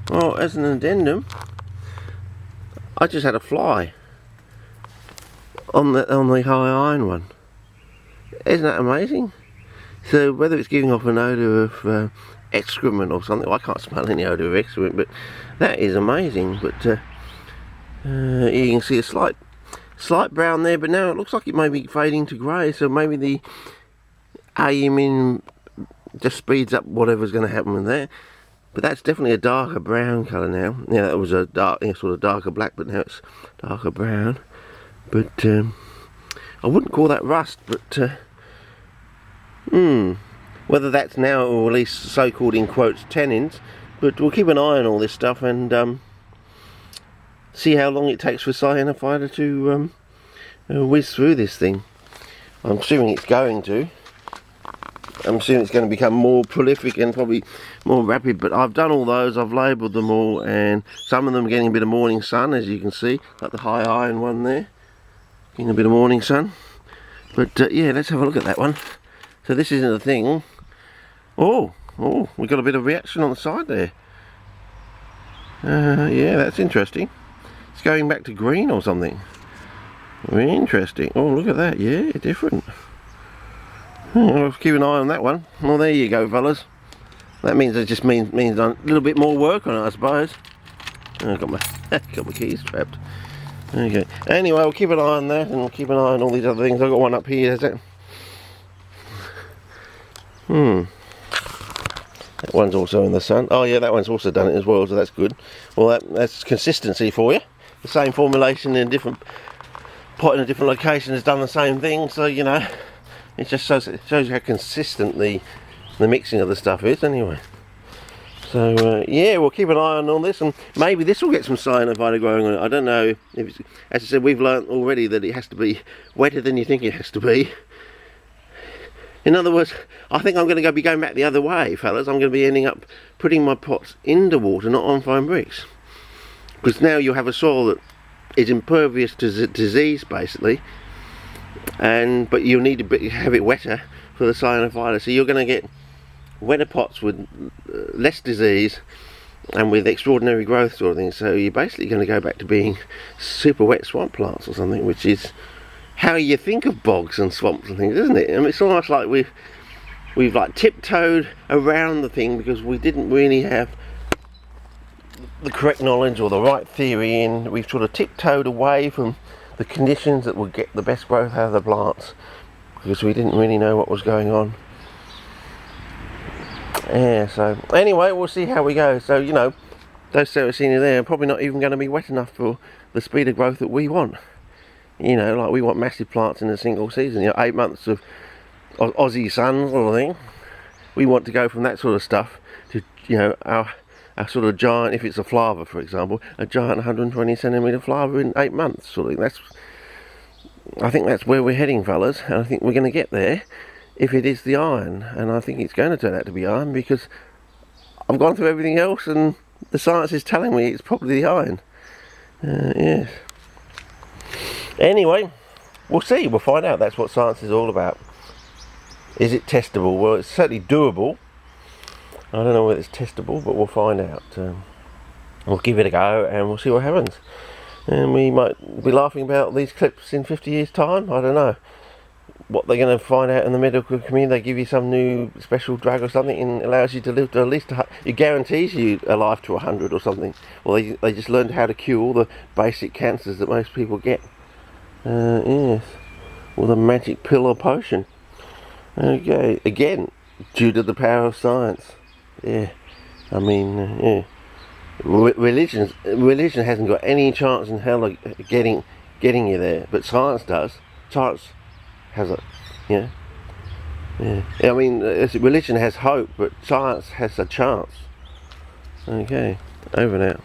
Well, as an addendum, I just had a fly on the high iron one. Isn't that amazing? So whether it's giving off an odour of excrement or something, I can't smell any odour of excrement, but that is amazing. But you can see a slight brown there, but now it looks like it may be fading to grey, so maybe the AMN just speeds up whatever's going to happen with that. But that's definitely a darker brown colour now. Yeah, that was a dark, sort of darker black, but now it's darker brown. But I wouldn't call that rust, but whether that's now, or at least so-called in quotes tannins, but we'll keep an eye on all this stuff and see how long it takes for cyanofider to whiz through this thing. I'm assuming it's going to. I'm assuming it's going to become more prolific and probably more rapid, but I've done all those, I've labelled them all, and some of them are getting a bit of morning sun, as you can see, like the high iron one there, getting a bit of morning sun. But yeah, let's have a look at that one. So this isn't a thing. Oh, we got a bit of reaction on the side there. Yeah, that's interesting. It's going back to green or something. Very interesting. Oh, look at that. Yeah, different. I'll keep an eye on that one. Well, there you go, fellas. That means it just means a little bit more work on it, I suppose. Oh, I've got my keys trapped. Okay. Anyway, we'll keep an eye on that, and we'll keep an eye on all these other things. I've got one up here, is it? That one's also in the sun. Oh yeah, that one's also done it as well, so that's good. Well, that's consistency for you. The same formulation in a different pot in a different location has done the same thing, so you know, it just shows you how consistent the mixing of the stuff is anyway. So yeah, we'll keep an eye on all this, and maybe this will get some cyanofider growing on it. I don't know if it's, as I said, we've learnt already that it has to be wetter than you think it has to be. In other words, I think I'm going to be going back the other way, fellas. I'm going to be ending up putting my pots into water, not on fine bricks, because now you have a soil that is impervious to disease, basically, but you'll need to have it wetter for the cyanofider. So you're going to get wetter pots with less disease and with extraordinary growth sort of thing. So you're basically going to go back to being super wet swamp plants or something, which is how you think of bogs and swamps and things, isn't it? I mean, it's almost like we've like tiptoed around the thing because we didn't really have the correct knowledge or the right theory in. We've sort of tiptoed away from the conditions that would get the best growth out of the plants because we didn't really know what was going on. Yeah, so anyway, we'll see how we go. So, you know, those Sarracenia there are probably not even going to be wet enough for the speed of growth that we want. You know, like we want massive plants in a single season, you know, 8 months of Aussie sun sort of thing. We want to go from that sort of stuff to, you know, our sort of giant, if it's a flava for example, a giant 120 centimetre flava in 8 months sort of thing. I think that's where we're heading, fellas, and I think we're going to get there if it is the iron, and I think it's going to turn out to be iron because I've gone through everything else and the science is telling me it's probably the iron. Yes. Anyway, we'll see, we'll find out. That's what science is all about. Is it testable? Well, it's certainly doable. I don't know whether it's testable, but we'll find out. We'll give it a go and we'll see what happens. And we might be laughing about these clips in 50 years time. I don't know what they're going to find out in the medical community. They give you some new special drug or something and allows you to live to at least it guarantees you a life to 100 or something. Or they just learned how to cure all the basic cancers that most people get. Yes, with a magic pill or potion. Okay, again, due to the power of science. Yeah, I mean, yeah. Religion hasn't got any chance in hell of getting you there, but science does. Science has a, yeah. I mean, religion has hope, but science has a chance. Okay, over now.